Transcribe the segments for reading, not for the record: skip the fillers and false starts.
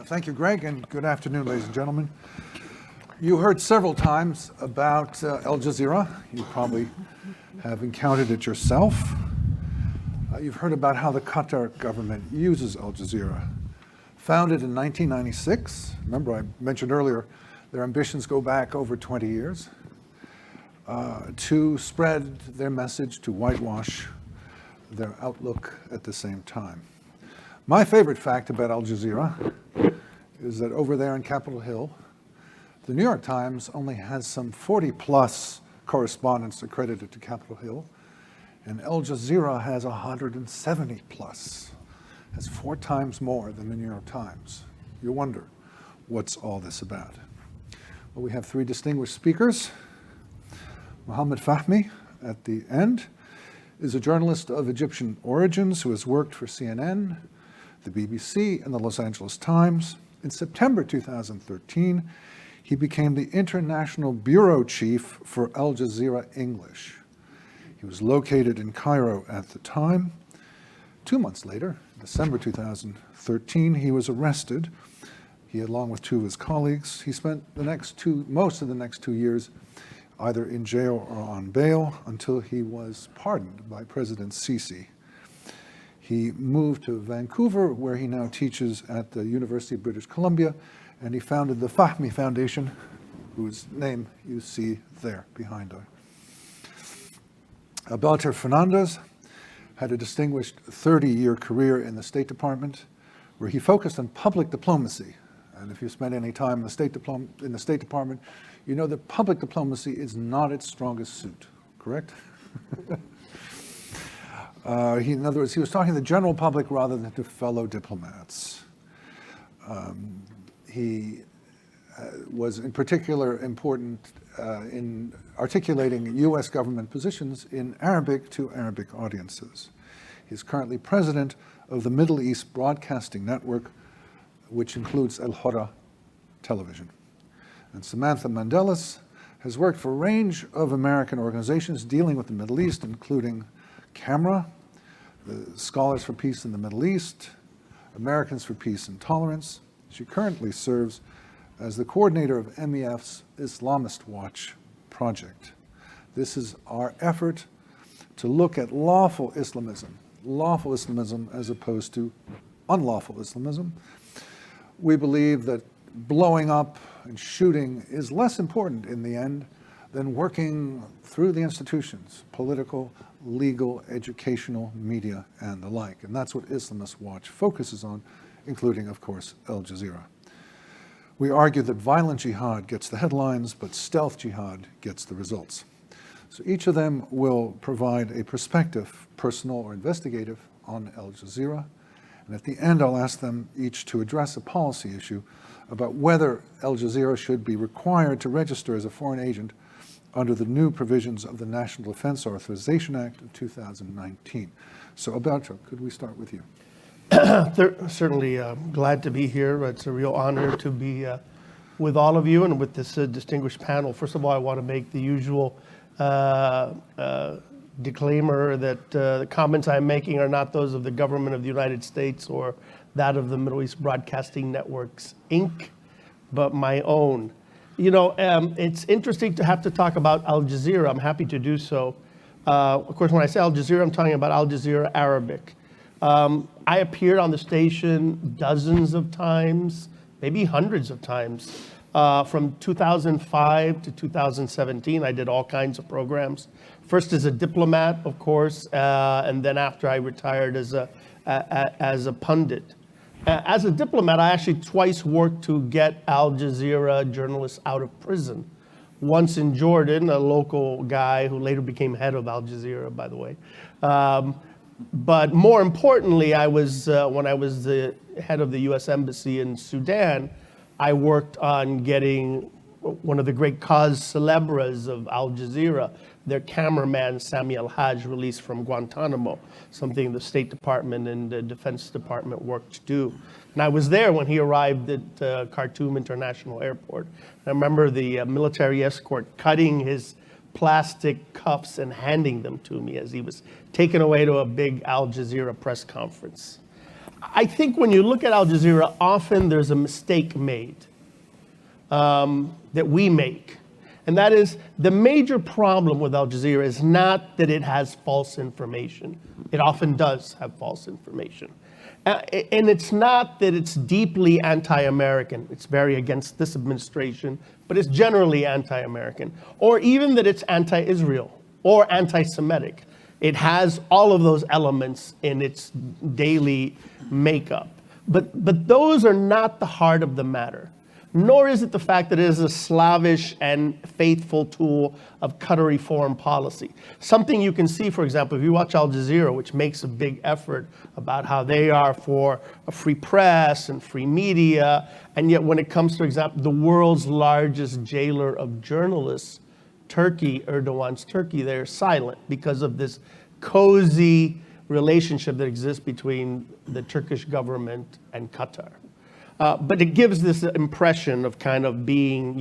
Thank you, Greg, and good afternoon, ladies and gentlemen. You heard several times about Al Jazeera. You probably have encountered it yourself. You've heard about how the Qatar government uses Al Jazeera. Founded in 1996, remember I mentioned earlier, their ambitions go back over 20 years, to spread their message, to whitewash their outlook at the same time. My favorite fact about Al Jazeera is that over there on Capitol Hill, the New York Times only has some 40 plus correspondents accredited to Capitol Hill, and Al Jazeera has 170 plus. That's 4 times more than the New York Times. You wonder, what's all this about? Well, we have 3 distinguished speakers. Mohamed Fahmy, at the end, is a journalist of Egyptian origins who has worked for CNN, the BBC, and the Los Angeles Times. In September 2013, he became the international bureau chief for Al Jazeera English. He was located in Cairo at the time. 2 months later, December 2013, he was arrested. He, along with 2 of his colleagues, he spent most of the next 2 years either in jail or on bail until he was pardoned by President Sisi. He moved to Vancouver, where he now teaches at the University of British Columbia, and he founded the Fahmy Foundation, whose name you see there behind us. Alberto Fernandez had a distinguished 30-year career in the State Department, where he focused on public diplomacy. And if you spend any time in the State Department, you know that public diplomacy is not its strongest suit, correct? In other words, he was talking to the general public rather than to fellow diplomats. He was in particular important in articulating U.S. government positions in Arabic to Arabic audiences. He's currently president of the Middle East Broadcasting Network, which includes Al Hurra Television. And Samantha Mandeles has worked for a range of American organizations dealing with the Middle East, including CAMRA, the Scholars for Peace in the Middle East, Americans for Peace and Tolerance. She currently serves as the coordinator of MEF's Islamist Watch project. This is our effort to look at lawful Islamism as opposed to unlawful Islamism. We believe that blowing up and shooting is less important in the end than working through the institutions, political, legal, educational, media, and the like. And that's what Islamist Watch focuses on, including, of course, Al Jazeera. We argue that violent jihad gets the headlines, but stealth jihad gets the results. So each of them will provide a perspective, personal or investigative, on Al Jazeera. And at the end, I'll ask them each to address a policy issue about whether Al Jazeera should be required to register as a foreign agent under the new provisions of the National Defense Authorization Act of 2019. So Alberto, could we start with you? Certainly glad to be here. It's a real honor to be with all of you and with this distinguished panel. First of all, I want to make the usual disclaimer that the comments I'm making are not those of the government of the United States or that of the Middle East Broadcasting Networks, Inc., but my own. You know, it's interesting to have to talk about Al Jazeera. I'm happy to do so. Of course, when I say Al Jazeera, I'm talking about Al Jazeera Arabic. I appeared on the station dozens of times, maybe hundreds of times. From 2005 to 2017, I did all kinds of programs. First as a diplomat, of course, and then after I retired as a pundit. As a diplomat, I actually twice worked to get Al Jazeera journalists out of prison. Once in Jordan, a local guy who later became head of Al Jazeera, by the way. But more importantly, I was when I was the head of the U.S. Embassy in Sudan, I worked on getting one of the great cause celebres of Al Jazeera, their cameraman, Sami al-Hajj, released from Guantanamo, something the State Department and the Defense Department worked to do. And I was there when he arrived at Khartoum International Airport. I remember the military escort cutting his plastic cuffs and handing them to me as he was taken away to a big Al Jazeera press conference. I think when you look at Al Jazeera, often there's a mistake made that we make. And that is, the major problem with Al Jazeera is not that it has false information. It often does have false information. And it's not that it's deeply anti-American. It's very against this administration, but it's generally anti-American. Or even that it's anti-Israel or anti-Semitic. It has all of those elements in its daily makeup. But those are not the heart of the matter. Nor is it the fact that it is a slavish and faithful tool of Qatari foreign policy. Something you can see, for example, if you watch Al Jazeera, which makes a big effort about how they are for a free press and free media, and yet when it comes, for example, the world's largest jailer of journalists, Turkey, Erdogan's Turkey, they're silent because of this cozy relationship that exists between the Turkish government and Qatar. But it gives this impression of kind of being,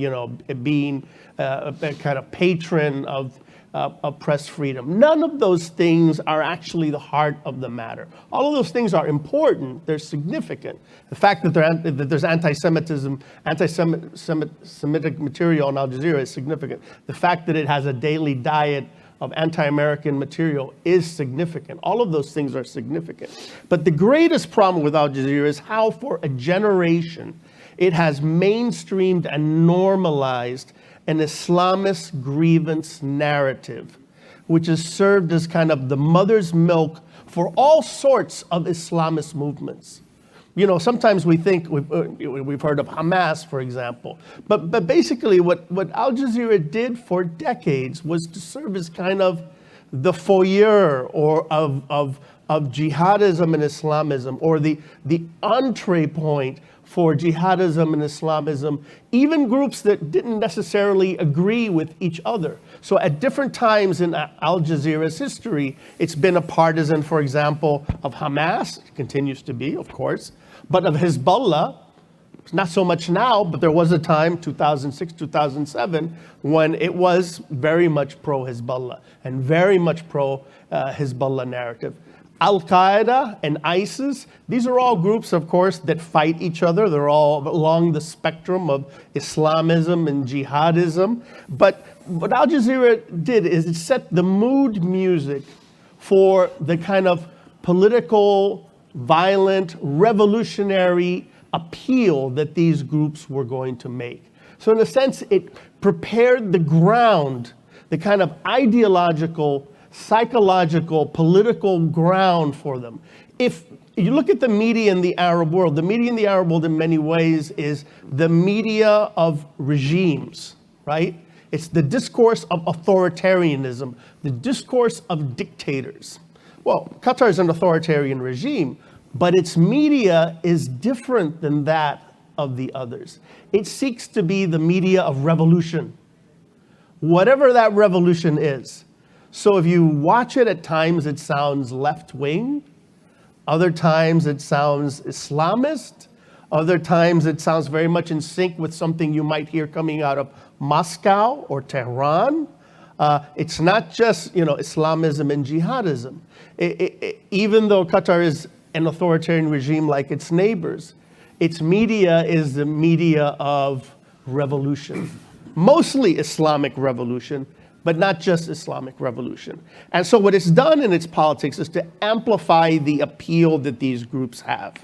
being a kind of patron of press freedom. None of those things are actually the heart of the matter. All of those things are important. They're significant. The fact that there's anti-Semitism, anti-Semitic material on Al Jazeera is significant. The fact that it has a daily diet of anti-American material is significant. All of those things are significant. But the greatest problem with Al Jazeera is how for a generation it has mainstreamed and normalized an Islamist grievance narrative, which has served as kind of the mother's milk for all sorts of Islamist movements. Sometimes we think, we've heard of Hamas, for example, but basically what Al Jazeera did for decades was to serve as kind of the foyer or of jihadism and Islamism, or the entree point for jihadism and Islamism, even groups that didn't necessarily agree with each other. So at different times in Al Jazeera's history, it's been a partisan, for example, of Hamas, it continues to be, of course, but of Hezbollah, not so much now, but there was a time, 2006, 2007, when it was very much pro-Hezbollah and very much pro-Hezbollah narrative. Al-Qaeda and ISIS, these are all groups, of course, that fight each other. They're all along the spectrum of Islamism and jihadism. But what Al Jazeera did is it set the mood music for the kind of political, violent, revolutionary appeal that these groups were going to make. So in a sense, it prepared the ground, the kind of ideological, psychological, political ground for them. If you look at the media in the Arab world, the media in the Arab world in many ways is the media of regimes, right? It's the discourse of authoritarianism, the discourse of dictators. Well, Qatar is an authoritarian regime, but its media is different than that of the others. It seeks to be the media of revolution, whatever that revolution is. So if you watch it, at times it sounds left-wing, other times it sounds Islamist, other times it sounds very much in sync with something you might hear coming out of Moscow or Tehran. It's not just Islamism and jihadism. Even though Qatar is an authoritarian regime like its neighbors, its media is the media of revolution, mostly Islamic revolution, but not just Islamic revolution. And so what it's done in its politics is to amplify the appeal that these groups have.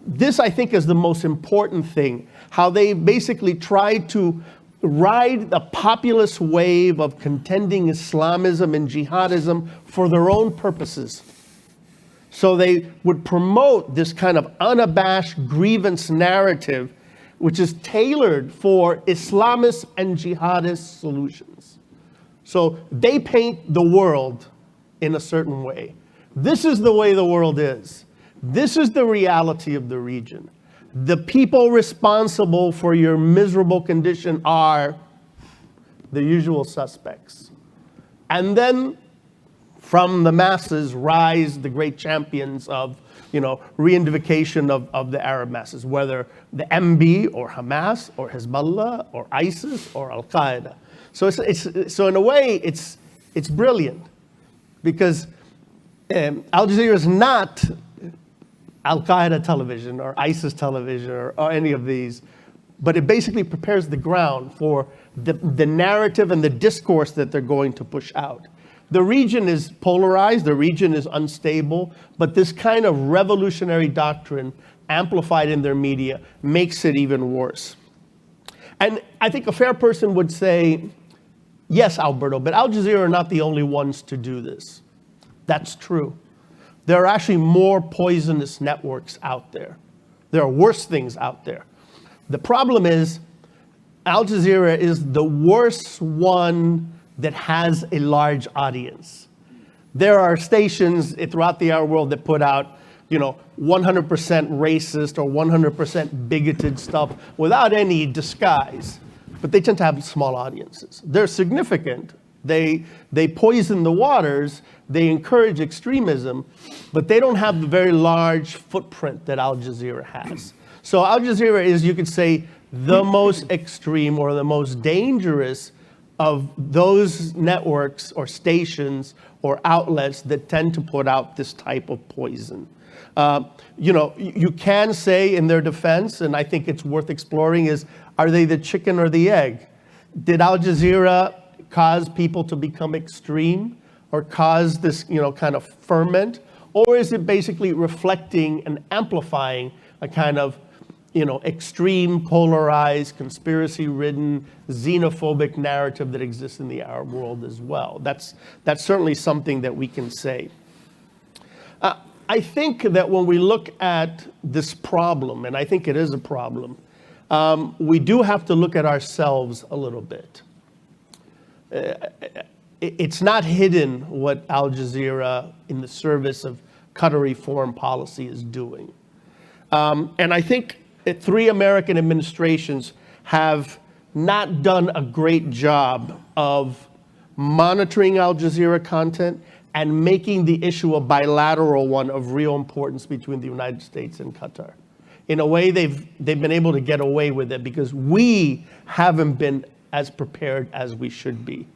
This, I think, is the most important thing, how they basically tried to ride the populist wave of contending Islamism and jihadism for their own purposes. So they would promote this kind of unabashed grievance narrative, which is tailored for Islamist and jihadist solutions. So they paint the world in a certain way. This is the way the world is. This is the reality of the region. The people responsible for your miserable condition are the usual suspects. And then from the masses rise the great champions of reunification of the Arab masses, whether the MB or Hamas or Hezbollah or ISIS or Al-Qaeda. So in a way, it's brilliant, because Al Jazeera is not Al-Qaeda television or ISIS television or any of these, but it basically prepares the ground for the narrative and the discourse that they're going to push out. The region is polarized, the region is unstable, but this kind of revolutionary doctrine amplified in their media makes it even worse. And I think a fair person would say, yes, Alberto, but Al Jazeera are not the only ones to do this. That's true. There are actually more poisonous networks out there. There are worse things out there. The problem is Al Jazeera is the worst one that has a large audience. There are stations throughout the Arab world that put out, 100% racist or 100% bigoted stuff without any disguise, but they tend to have small audiences. They're significant. They poison the waters. They encourage extremism, but they don't have the very large footprint that Al Jazeera has. So Al Jazeera is, you could say, the most extreme or the most dangerous of those networks or stations or outlets that tend to put out this type of poison. You can say in their defense, and I think it's worth exploring, is are they the chicken or the egg? Did Al Jazeera cause people to become extreme or cause this, kind of ferment? Or is it basically reflecting and amplifying a kind of, extreme, polarized, conspiracy-ridden, xenophobic narrative that exists in the Arab world as well? That's certainly something that we can say. I think that when we look at this problem, and I think it is a problem, we do have to look at ourselves a little bit. It's not hidden what Al Jazeera in the service of Qatari foreign policy is doing. And I think 3 American administrations have not done a great job of monitoring Al Jazeera content and making the issue a bilateral one of real importance between the United States and Qatar. In a way, they've been able to get away with it because we haven't been as prepared as we should be.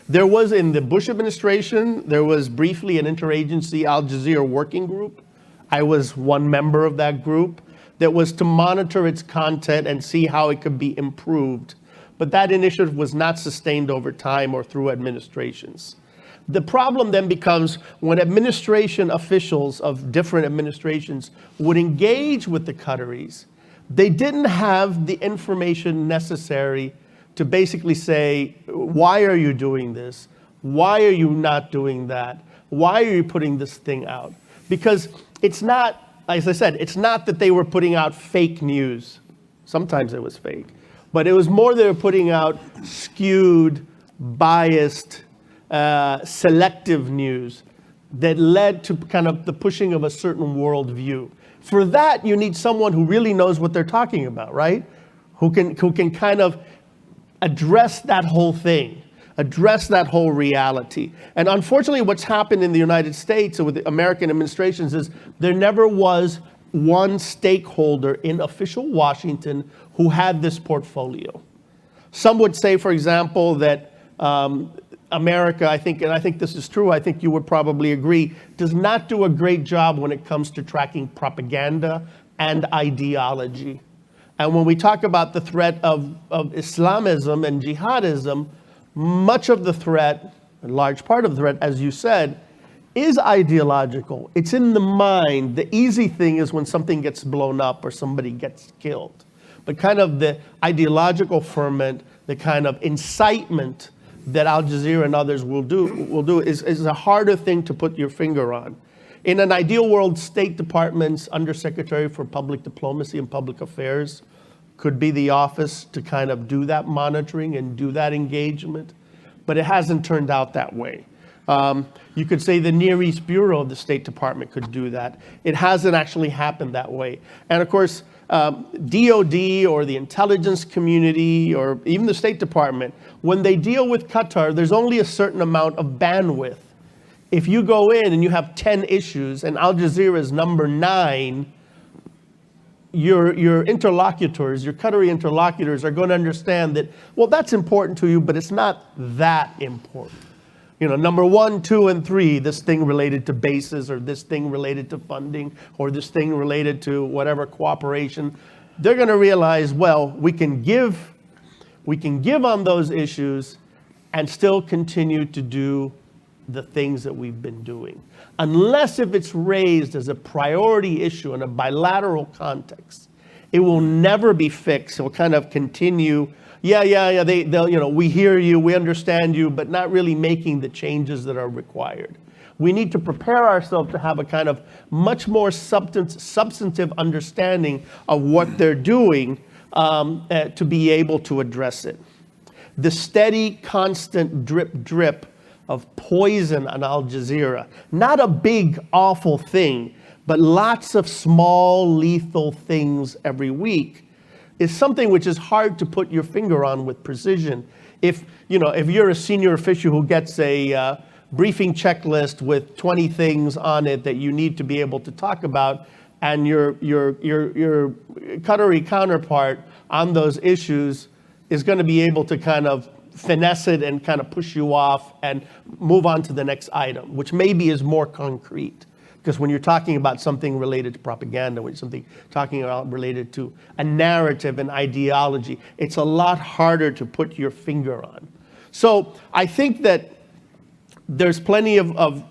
There was, in the Bush administration, there was briefly an interagency Al Jazeera working group. I was one member of that group that was to monitor its content and see how it could be improved. But that initiative was not sustained over time or through administrations. The problem then becomes when administration officials of different administrations would engage with the Qataris, they didn't have the information necessary to basically say, why are you doing this? Why are you not doing that? Why are you putting this thing out? Because it's not, as I said, it's not that they were putting out fake news. Sometimes it was fake. But it was more they were putting out skewed, biased, selective news that led to kind of the pushing of a certain worldview. For that, you need someone who really knows what they're talking about, right? Who can kind of address that whole thing, address that whole reality. And unfortunately, what's happened in the United States with the American administrations is there never was one stakeholder in official Washington who had this portfolio. Some would say, for example, that America, I think this is true, I think you would probably agree, does not do a great job when it comes to tracking propaganda and ideology. And when we talk about the threat of Islamism and jihadism, much of the threat, a large part of the threat, as you said, is ideological. It's in the mind. The easy thing is when something gets blown up or somebody gets killed. But kind of the ideological ferment, the kind of incitement that Al Jazeera and others will do is a harder thing to put your finger on. In an ideal world, State Department's Undersecretary for Public Diplomacy and Public Affairs could be the office to kind of do that monitoring and do that engagement, but it hasn't turned out that way. You could say the Near East Bureau of the State Department could do that. It hasn't actually happened that way. And of course, DOD or the intelligence community or even the State Department, when they deal with Qatar, there's only a certain amount of bandwidth. If you go in and you have 10 issues and Al Jazeera is number 9, your interlocutors, your Qatari interlocutors are going to understand that, well, that's important to you, but it's not that important. number 1, 2, and 3, this thing related to bases, or this thing related to funding, or this thing related to whatever cooperation, they're going to realize, well, we can give on those issues and still continue to do the things that we've been doing. Unless if it's raised as a priority issue in a bilateral context, it will never be fixed. It will kind of continue, they'll, we hear you, we understand you, but not really making the changes that are required. We need to prepare ourselves to have a kind of much more substantive understanding of what they're doing to be able to address it. The steady, constant drip of poison on Al Jazeera, not a big, awful thing, but lots of small, lethal things every week, is something which is hard to put your finger on with precision. If you're a senior official who gets a briefing checklist with 20 things on it that you need to be able to talk about, and your Qatari counterpart on those issues is going to be able to kind of finesse it and kind of push you off and move on to the next item, which maybe is more concrete. Because when you're talking about something related to propaganda, when you're talking about related to a narrative and ideology, it's a lot harder to put your finger on. So I think that there's plenty of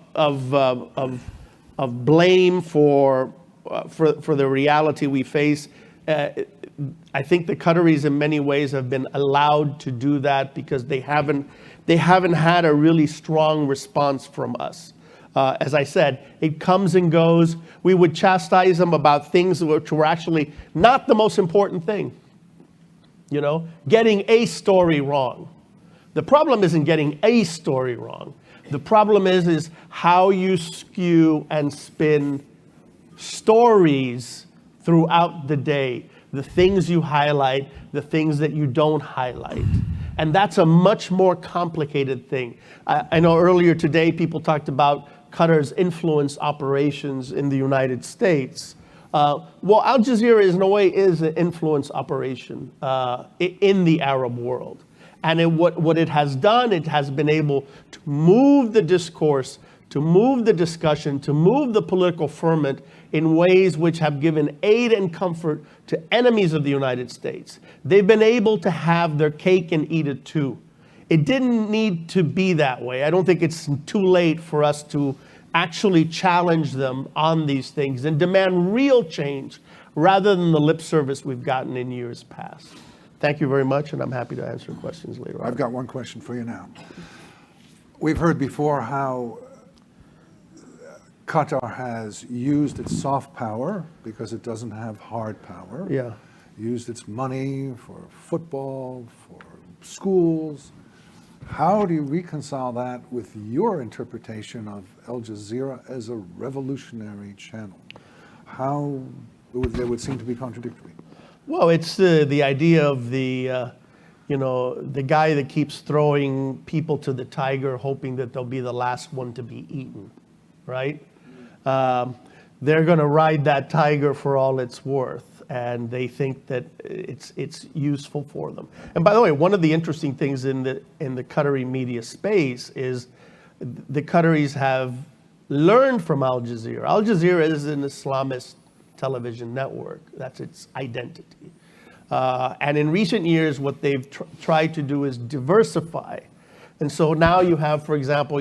blame for the reality we face. I think the Qataris in many ways have been allowed to do that because they haven't had a really strong response from us. As I said, it comes and goes. We would chastise them about things which were actually not the most important thing. Getting a story wrong. The problem isn't getting a story wrong. The problem is how you skew and spin stories throughout the day. The things you highlight, the things that you don't highlight. And that's a much more complicated thing. I know earlier today people talked about Qatar's influence operations in the United States. Well, Al Jazeera in a way is an influence operation in the Arab world. And what it has done, it has been able to move the discourse, to move the discussion, to move the political ferment in ways which have given aid and comfort to enemies of the United States. They've been able to have their cake and eat it too. It didn't need to be that way. I don't think it's too late for us to actually challenge them on these things and demand real change rather than the lip service we've gotten in years past. Thank you very much, and I'm happy to answer questions later on. I've got one question for you now. We've heard before how Qatar has used its soft power because it doesn't have hard power. Yeah. Used its money for football, for schools. How do you reconcile that with your interpretation of Al Jazeera as a revolutionary channel? How they would seem to be contradictory. Well, it's the idea of the guy that keeps throwing people to the tiger, hoping that they'll be the last one to be eaten, right? They're going to ride that tiger for all it's worth, and they think that it's useful for them. And by the way, one of the interesting things in the Qatari media space is the Qataris have learned from Al Jazeera. Al Jazeera is an Islamist television network. That's its identity. And in recent years, what they've tried to do is diversify. And so now you have, for example,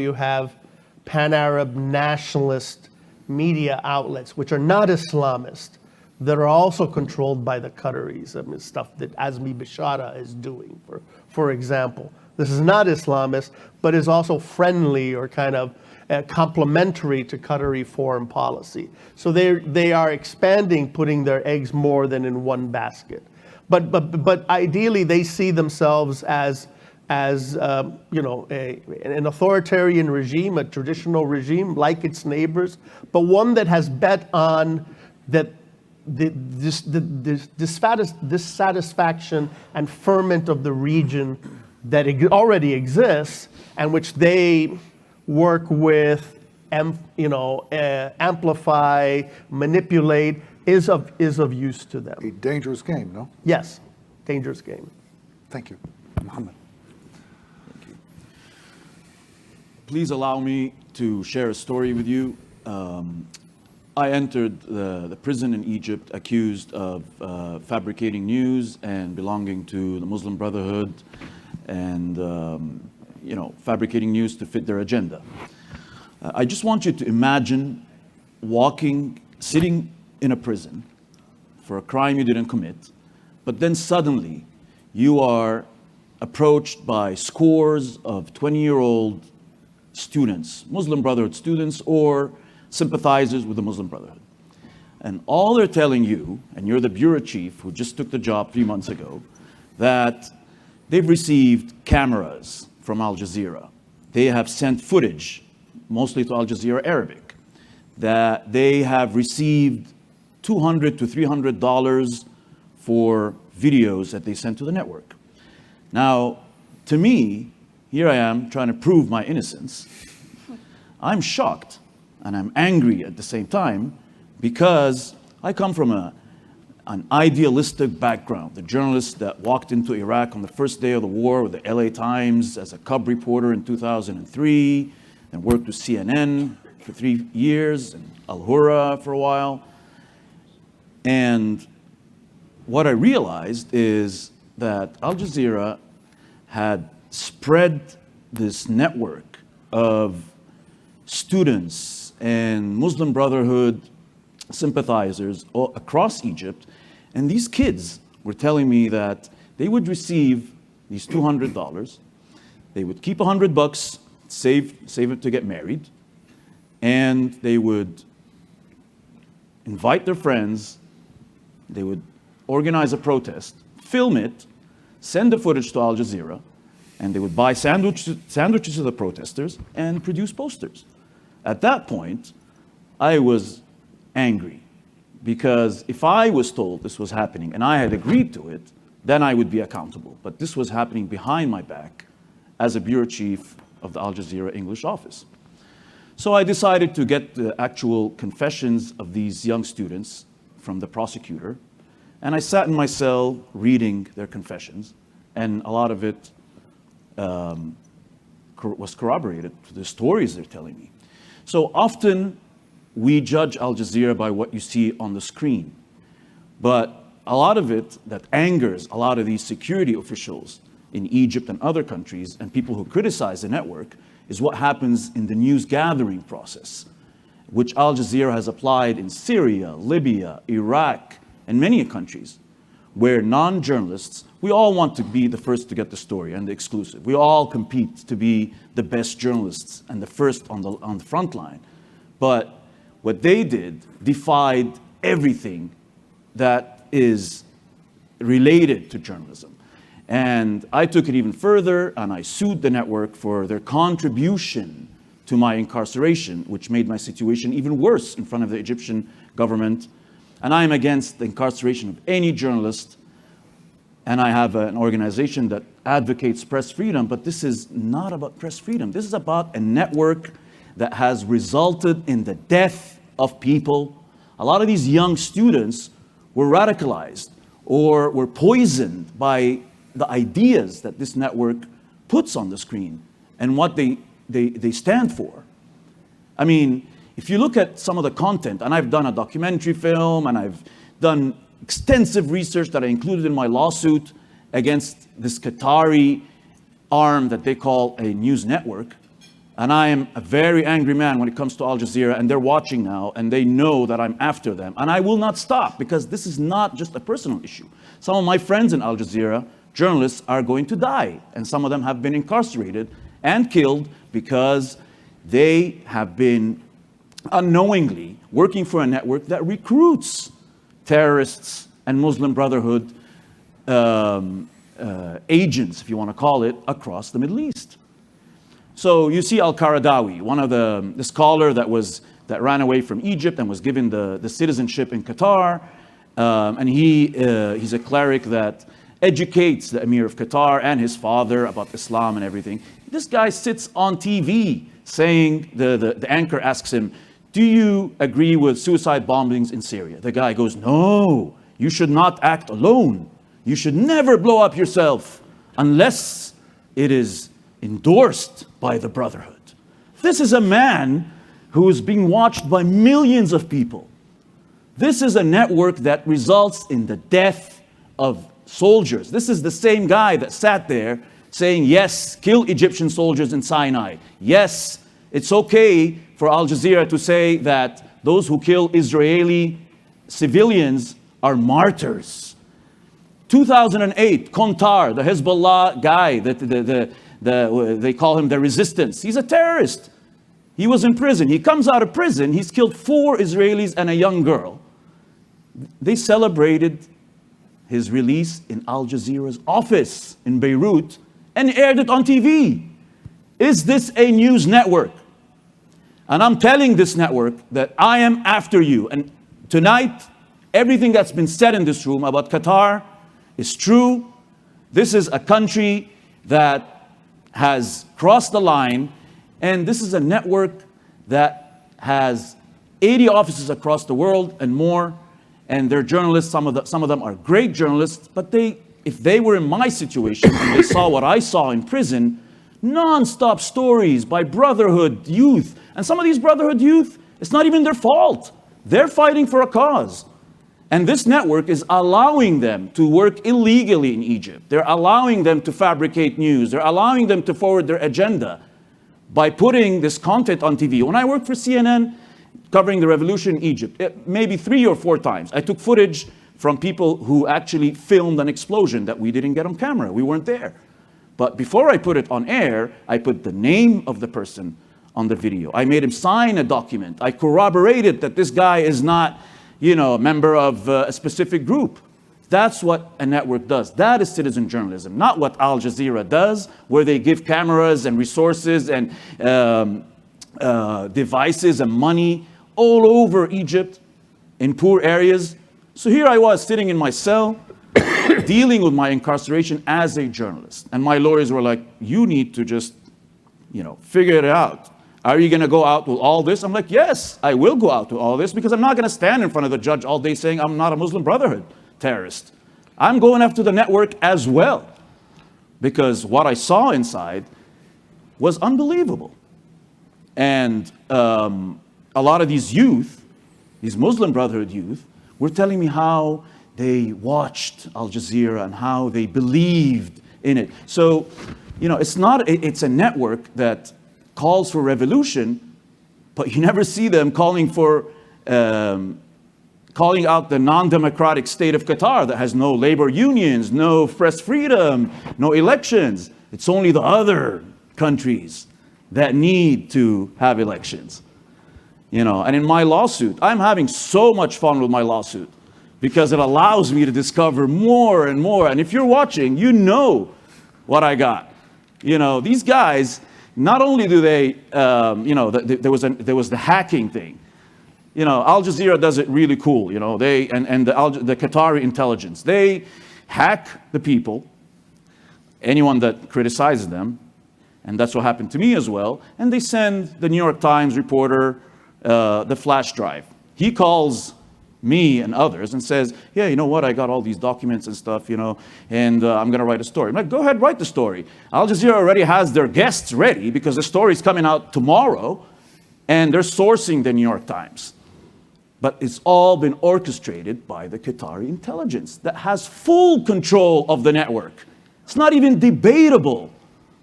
pan-Arab nationalist media outlets, which are not Islamist, that are also controlled by the Qataris. I mean, stuff that Azmi Bishara is doing, for example. This is not Islamist, but is also friendly or kind of complementary to Qatari foreign policy. So they are expanding, putting their eggs more than in one basket. But ideally, they see themselves as an authoritarian regime, a traditional regime like its neighbors, but one that has bet on that this dissatisfaction and ferment of the region that already exists, and which they work with, amplify, manipulate, is of use to them. A dangerous game, no? Yes, dangerous game. Thank you. Mohamed. Thank you. Please allow me to share a story with you. I entered the prison in Egypt accused of fabricating news and belonging to the Muslim Brotherhood and fabricating news to fit their agenda. I just want you to imagine sitting in a prison for a crime you didn't commit, but then suddenly you are approached by scores of 20-year-old students, Muslim Brotherhood students, or sympathizers with the Muslim Brotherhood. And all they're telling you, and you're the bureau chief who just took the job 3 months ago, that they've received cameras from Al Jazeera. They have sent footage, mostly to Al Jazeera Arabic, that they have received $200 to $300 for videos that they sent to the network. Now, to me, here I am trying to prove my innocence. I'm shocked and I'm angry at the same time because I come from an idealistic background. The journalist that walked into Iraq on the first day of the war with the LA Times as a cub reporter in 2003 and worked with CNN for 3 years and Al Hurra for a while. And what I realized is that Al Jazeera had spread this network of students and Muslim Brotherhood sympathizers across Egypt. And these kids were telling me that they would receive these $200. They would keep $100, save it to get married. And they would invite their friends. They would organize a protest, film it, send the footage to Al Jazeera, and they would buy sandwiches to the protesters and produce posters. At that point, I was angry because if I was told this was happening and I had agreed to it, then I would be accountable. But this was happening behind my back as a bureau chief of the Al Jazeera English office. So I decided to get the actual confessions of these young students from the prosecutor, and I sat in my cell reading their confessions, and a lot of it was corroborated to the stories they're telling me. So often we judge Al Jazeera by what you see on the screen, but a lot of it that angers a lot of these security officials in Egypt and other countries and people who criticize the network is what happens in the news gathering process, which Al Jazeera has applied in Syria, Libya, Iraq, and many countries, where non-journalists, we all want to be the first to get the story and the exclusive. We all compete to be the best journalists and the first on the front line. But what they did defied everything that is related to journalism. And I took it even further, and I sued the network for their contribution to my incarceration, which made my situation even worse in front of the Egyptian government. And I am against the incarceration of any journalist. And I have an organization that advocates press freedom, but this is not about press freedom. This is about a network that has resulted in the death of people. A lot of these young students were radicalized or were poisoned by the ideas that this network puts on the screen and what they stand for. I mean, if you look at some of the content, and I've done a documentary film, and I've done extensive research that I included in my lawsuit against this Qatari arm that they call a news network. And I am a very angry man when it comes to Al Jazeera, and they're watching now, and they know that I'm after them. And I will not stop, because this is not just a personal issue. Some of my friends in Al Jazeera, journalists, are going to die, and some of them have been incarcerated and killed because they have been unknowingly working for a network that recruits terrorists and Muslim Brotherhood agents, if you want to call it, across the Middle East. So you see Al-Qaradawi, one of the scholar that ran away from Egypt and was given the citizenship in Qatar, and he's a cleric that educates the Emir of Qatar and his father about Islam and everything. This guy sits on TV saying, the anchor asks him, "Do you agree with suicide bombings in Syria?" The guy goes, "No, you should not act alone. You should never blow up yourself unless it is endorsed by the Brotherhood." This is a man who is being watched by millions of people. This is a network that results in the death of soldiers. This is the same guy that sat there saying, yes, kill Egyptian soldiers in Sinai. Yes, it's okay for Al Jazeera to say that those who kill Israeli civilians are martyrs. 2008, Qatar, the Hezbollah guy, they call him the resistance. He's a terrorist. He was in prison. He comes out of prison. He's killed 4 Israelis and a young girl. They celebrated his release in Al Jazeera's office in Beirut and aired it on TV. Is this a news network? And I'm telling this network that I am after you. And tonight, everything that's been said in this room about Qatar is true. This is a country that has crossed the line, and this is a network that has 80 offices across the world and more, and they're journalists. Some of them are great journalists, but if they were in my situation and they saw what I saw in prison, non-stop stories by Brotherhood youth, and some of these Brotherhood youth, it's not even their fault. They're fighting for a cause. And this network is allowing them to work illegally in Egypt. They're allowing them to fabricate news. They're allowing them to forward their agenda by putting this content on TV. When I worked for CNN covering the revolution in Egypt, maybe 3 or 4 times, I took footage from people who actually filmed an explosion that we didn't get on camera. We weren't there. But before I put it on air, I put the name of the person on the video. I made him sign a document. I corroborated that this guy is not, a member of a specific group. That's what a network does. That is citizen journalism, not what Al Jazeera does, where they give cameras and resources and devices and money all over Egypt in poor areas. So here I was sitting in my cell, dealing with my incarceration as a journalist. And my lawyers were like, you need to just, figure it out. Are you going to go out with all this? I'm like, yes, I will go out with all this, because I'm not going to stand in front of the judge all day saying I'm not a Muslim Brotherhood terrorist. I'm going after the network as well, because what I saw inside was unbelievable. And a lot of these youth, these Muslim Brotherhood youth, were telling me how they watched Al Jazeera and how they believed in it. So, it's a network that calls for revolution, but you never see them calling out the non-democratic state of Qatar that has no labor unions, no press freedom, no elections. It's only the other countries that need to have elections. And in my lawsuit, I'm having so much fun with my lawsuit because it allows me to discover more and more. And if you're watching, you know what I got. These guys, not only do they, there was the hacking thing. Al Jazeera does it really cool. They and the Qatari intelligence, they hack the people, anyone that criticizes them, and that's what happened to me as well. And they send the New York Times reporter the flash drive. He calls me and others and says, yeah, you know what, I got all these documents and stuff, and I'm going to write a story. I'm like, go ahead, write the story. Al Jazeera already has their guests ready because the story's coming out tomorrow, and they're sourcing the New York Times. But it's all been orchestrated by the Qatari intelligence that has full control of the network. It's not even debatable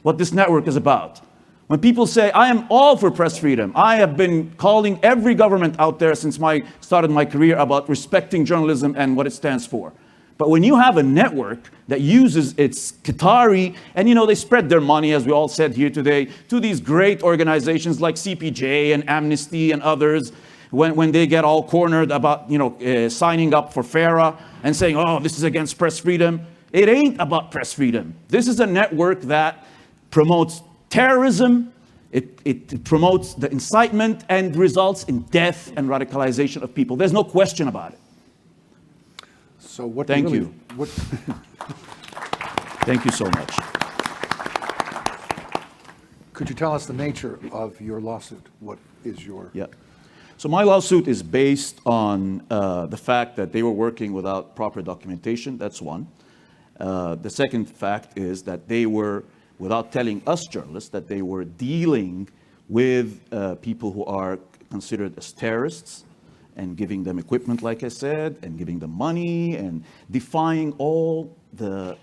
what this network is about. When people say, I am all for press freedom, I have been calling every government out there since I started my career about respecting journalism and what it stands for. But when you have a network that uses its Qatari, and they spread their money, as we all said here today, to these great organizations like CPJ and Amnesty and others, when they get all cornered about signing up for FARA and saying, oh, this is against press freedom. It ain't about press freedom. This is a network that promotes terrorism, it promotes the incitement and results in death and radicalization of people. There's no question about it. So what? Thank you. Thank you so much. Could you tell us the nature of your lawsuit? What is your? Yeah. So my lawsuit is based on the fact that they were working without proper documentation. That's one. The second fact is that they were, without telling us journalists, that they were dealing with people who are considered as terrorists and giving them equipment, like I said, and giving them money and defying all the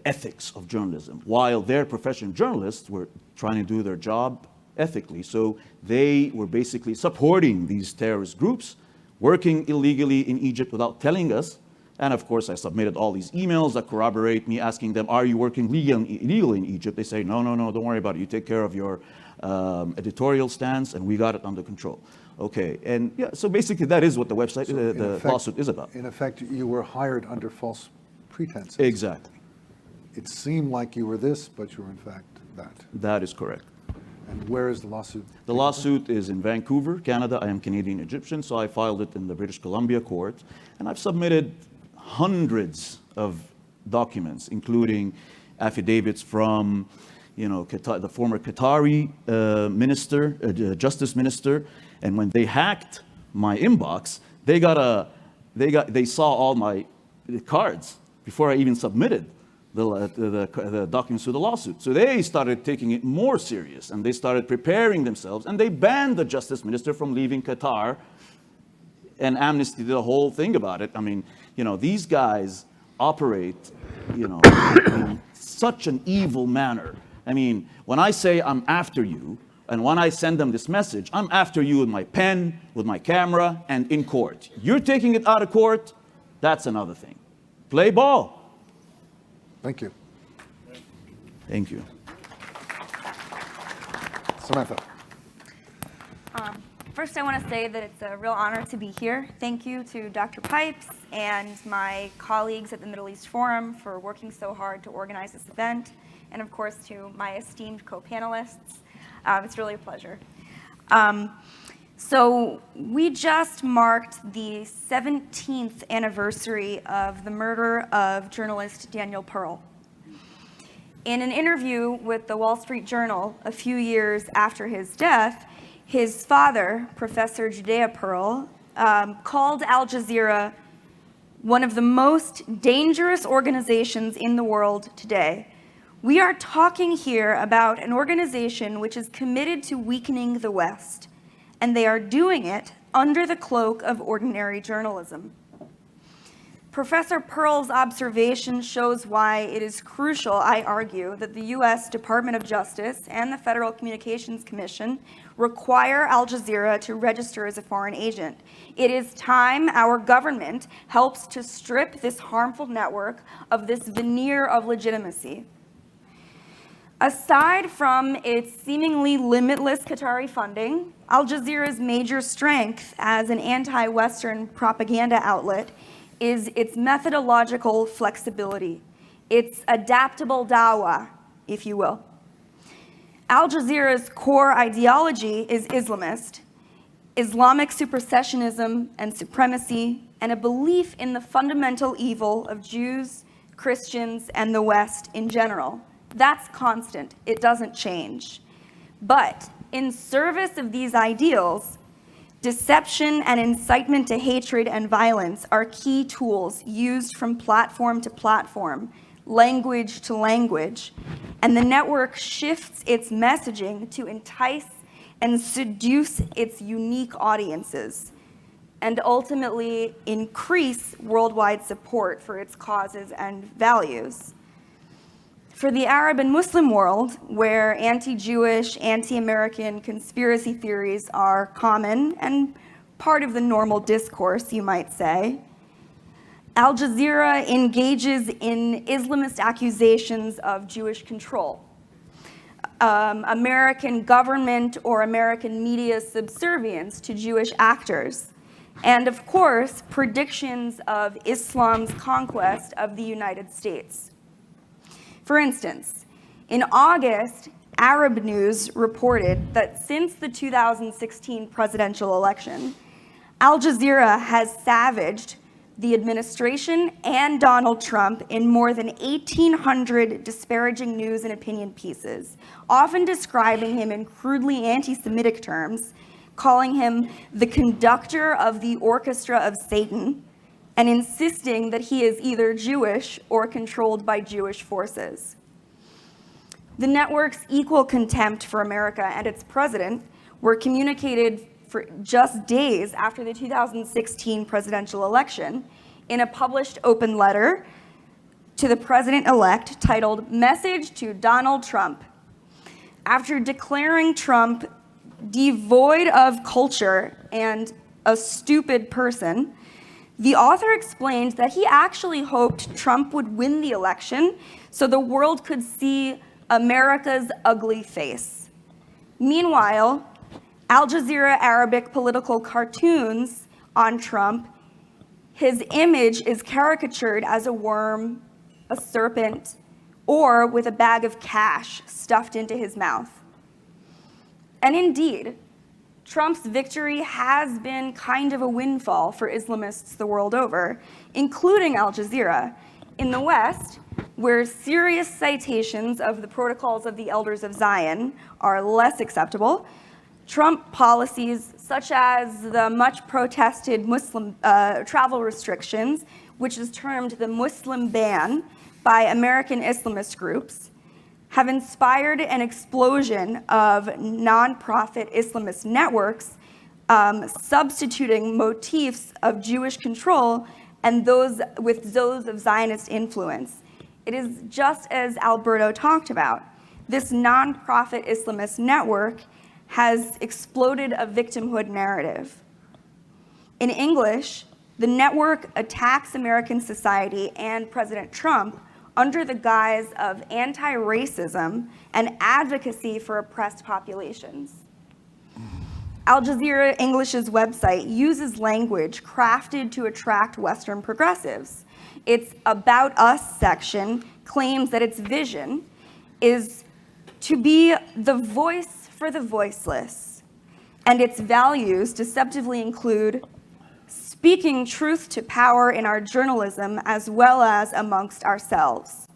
ethics of journalism, while their professional journalists were trying to do their job ethically. So they were basically supporting these terrorist groups, working illegally in Egypt without telling us. And of course, I submitted all these emails that corroborate me, asking them, are you working illegally in Egypt? They say, no, don't worry about it. You take care of your editorial stance, and we got it under control. Okay, and yeah, so basically that is what the website, the lawsuit is about. In effect, you were hired under false pretenses. Exactly. It seemed like you were this, but you were in fact that. That is correct. And where is the lawsuit? The lawsuit is in Vancouver, Canada. I am Canadian Egyptian, so I filed it in the British Columbia court, and I've submitted hundreds of documents, including affidavits from, Qatar, the former Qatari minister, justice minister, and when they hacked my inbox, they saw all my cards before I even submitted the documents to the lawsuit. So they started taking it more serious, and they started preparing themselves, and they banned the justice minister from leaving Qatar, and Amnesty did a whole thing about it. I mean, these guys operate, in such an evil manner. I mean, when I say I'm after you, and when I send them this message, I'm after you with my pen, with my camera, and in court. You're taking it out of court, that's another thing. Play ball. Thank you. Thank you. Samantha. First, I want to say that it's a real honor to be here. Thank you to Dr. Pipes and my colleagues at the Middle East Forum for working so hard to organize this event, and of course to my esteemed co-panelists. It's really a pleasure. So we just marked the 17th anniversary of the murder of journalist Daniel Pearl. In an interview with the Wall Street Journal a few years after his death, his father, Professor Judea Pearl, called Al Jazeera one of the most dangerous organizations in the world today. We are talking here about an organization which is committed to weakening the West, and they are doing it under the cloak of ordinary journalism. Professor Pearl's observation shows why it is crucial, I argue, that the US Department of Justice and the Federal Communications Commission require Al Jazeera to register as a foreign agent. It is time our government helps to strip this harmful network of this veneer of legitimacy. Aside from its seemingly limitless Qatari funding, Al Jazeera's major strength as an anti-Western propaganda outlet is its methodological flexibility, its adaptable dawah, if you will. Al Jazeera's core ideology is Islamist, Islamic supersessionism and supremacy, and a belief in the fundamental evil of Jews, Christians, and the West in general. That's constant. It doesn't change. But in service of these ideals, deception and incitement to hatred and violence are key tools used from platform to platform, language to language, and the network shifts its messaging to entice and seduce its unique audiences, and ultimately increase worldwide support for its causes and values. For the Arab and Muslim world, where anti-Jewish, anti-American conspiracy theories are common and part of the normal discourse, you might say, Al Jazeera engages in Islamist accusations of Jewish control, American government or American media subservience to Jewish actors, and of course, predictions of Islam's conquest of the United States. For instance, in August, Arab News reported that since the 2016 presidential election, Al Jazeera has savaged the administration and Donald Trump in more than 1,800 disparaging news and opinion pieces, often describing him in crudely anti-Semitic terms, calling him the conductor of the orchestra of Satan, and insisting that he is either Jewish or controlled by Jewish forces. The network's equal contempt for America and its president were communicated for just days after the 2016 presidential election in a published open letter to the president-elect titled Message to Donald Trump. After declaring Trump devoid of culture and a stupid person, the author explained that he actually hoped Trump would win the election so the world could see America's ugly face. Meanwhile, Al Jazeera Arabic political cartoons on Trump, his image is caricatured as a worm, a serpent, or with a bag of cash stuffed into his mouth. And indeed, Trump's victory has been kind of a windfall for Islamists the world over, including Al Jazeera. In the West, where serious citations of the protocols of the Elders of Zion are less acceptable, Trump policies such as the much protested Muslim travel restrictions, which is termed the Muslim ban by American Islamist groups, have inspired an explosion of nonprofit Islamist networks substituting motifs of Jewish control and those of Zionist influence. It is just as Alberto talked about. This nonprofit Islamist network has exploded a victimhood narrative. In English, the network attacks American society and President Trump under the guise of anti-racism and advocacy for oppressed populations. Al Jazeera English's website uses language crafted to attract Western progressives. Its About Us section claims that its vision is to be the voice for the voiceless, and its values deceptively include speaking truth to power in our journalism as well as amongst ourselves.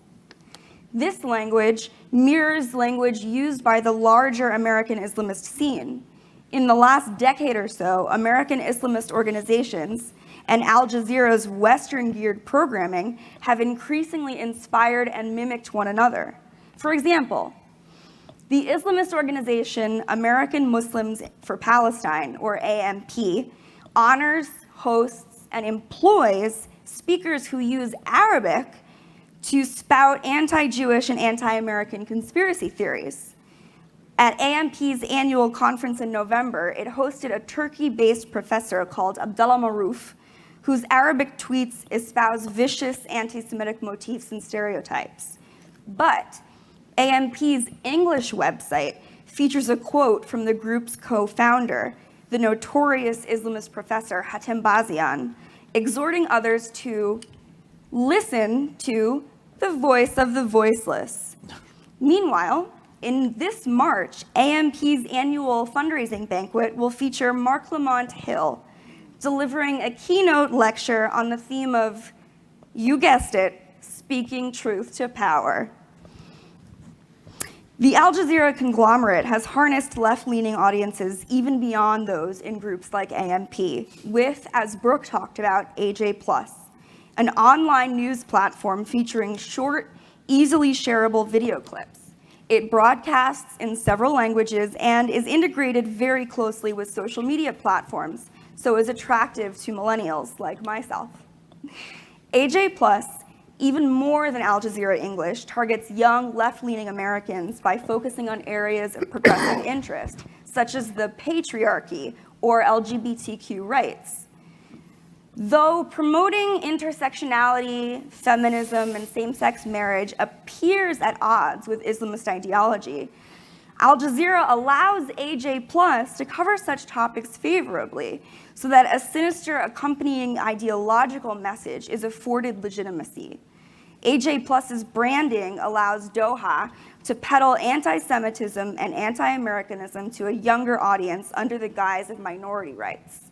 This language mirrors language used by the larger American Islamist scene. In the last decade or so, American Islamist organizations and Al Jazeera's Western-geared programming have increasingly inspired and mimicked one another. For example, the Islamist organization American Muslims for Palestine, or AMP, honors, hosts, and employs speakers who use Arabic to spout anti-Jewish and anti-American conspiracy theories. At AMP's annual conference in November, it hosted a Turkey-based professor called Abdullah Maruf, whose Arabic tweets espouse vicious anti-Semitic motifs and stereotypes. But AMP's English website features a quote from the group's co-founder, the notorious Islamist professor Hatem Bazian, exhorting others to listen to the voice of the voiceless. Meanwhile, in this March, AMP's annual fundraising banquet will feature Mark Lamont Hill delivering a keynote lecture on the theme of, you guessed it, speaking truth to power. The Al Jazeera conglomerate has harnessed left-leaning audiences even beyond those in groups like AMP, with, as Brooke talked about, AJ+, an online news platform featuring short, easily shareable video clips. It broadcasts in several languages and is integrated very closely with social media platforms, so is attractive to millennials like myself. AJ+, even more than Al Jazeera English, targets young, left-leaning Americans by focusing on areas of progressive interest, such as the patriarchy or LGBTQ rights. Though promoting intersectionality, feminism, and same-sex marriage appears at odds with Islamist ideology, Al Jazeera allows AJ+ to cover such topics favorably so that a sinister accompanying ideological message is afforded legitimacy. AJ+'s branding allows Doha to peddle anti-Semitism and anti-Americanism to a younger audience under the guise of minority rights.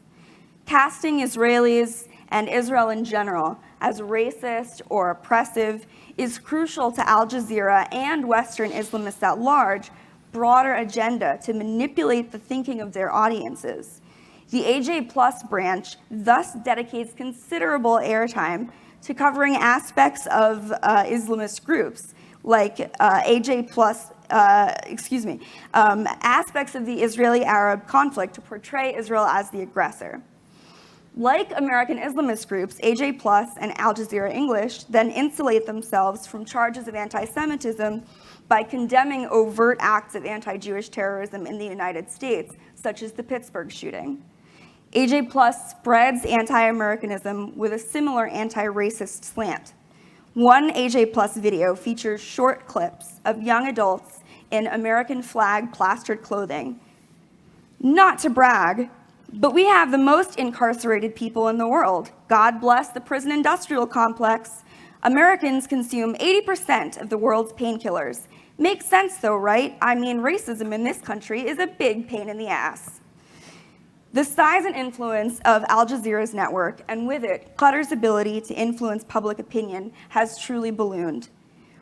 Casting Israelis and Israel in general as racist or oppressive is crucial to Al Jazeera and Western Islamists at large broader agenda to manipulate the thinking of their audiences. The AJ+ branch thus dedicates considerable airtime to covering aspects of Islamist groups, like AJ+ aspects of the Israeli-Arab conflict to portray Israel as the aggressor. Like American Islamist groups, AJ Plus and Al Jazeera English then insulate themselves from charges of anti-Semitism by condemning overt acts of anti-Jewish terrorism in the United States, such as the Pittsburgh shooting. AJ Plus spreads anti-Americanism with a similar anti-racist slant. One AJ Plus video features short clips of young adults in American flag plastered clothing. Not to brag, but we have the most incarcerated people in the world. God bless the prison industrial complex. Americans consume 80% of the world's painkillers. Makes sense though, right? I mean, racism in this country is a big pain in the ass. The size and influence of Al Jazeera's network, and with it, Qatar's ability to influence public opinion, has truly ballooned.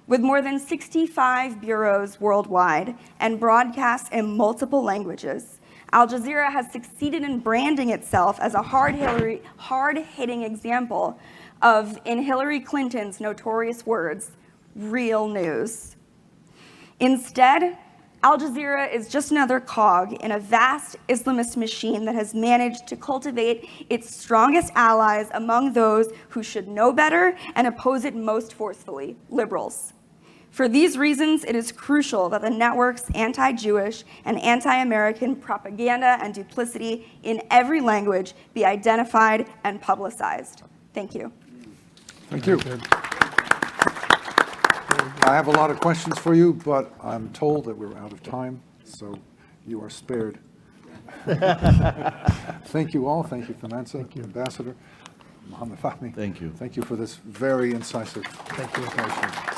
With more than 65 bureaus worldwide and broadcasts in multiple languages, Al Jazeera has succeeded in branding itself as a hard-hitting example of, in Hillary Clinton's notorious words, real news. Instead, Al Jazeera is just another cog in a vast Islamist machine that has managed to cultivate its strongest allies among those who should know better and oppose it most forcefully, liberals. For these reasons, it is crucial that the network's anti-Jewish and anti-American propaganda and duplicity in every language be identified and publicized. Thank you. Thank you. I have a lot of questions for you, but I'm told that we're out of time, so you are spared. Thank you all. Thank you, Fernandez, Ambassador, Mohamed Fahmy. Thank you. Thank you for this very incisive information.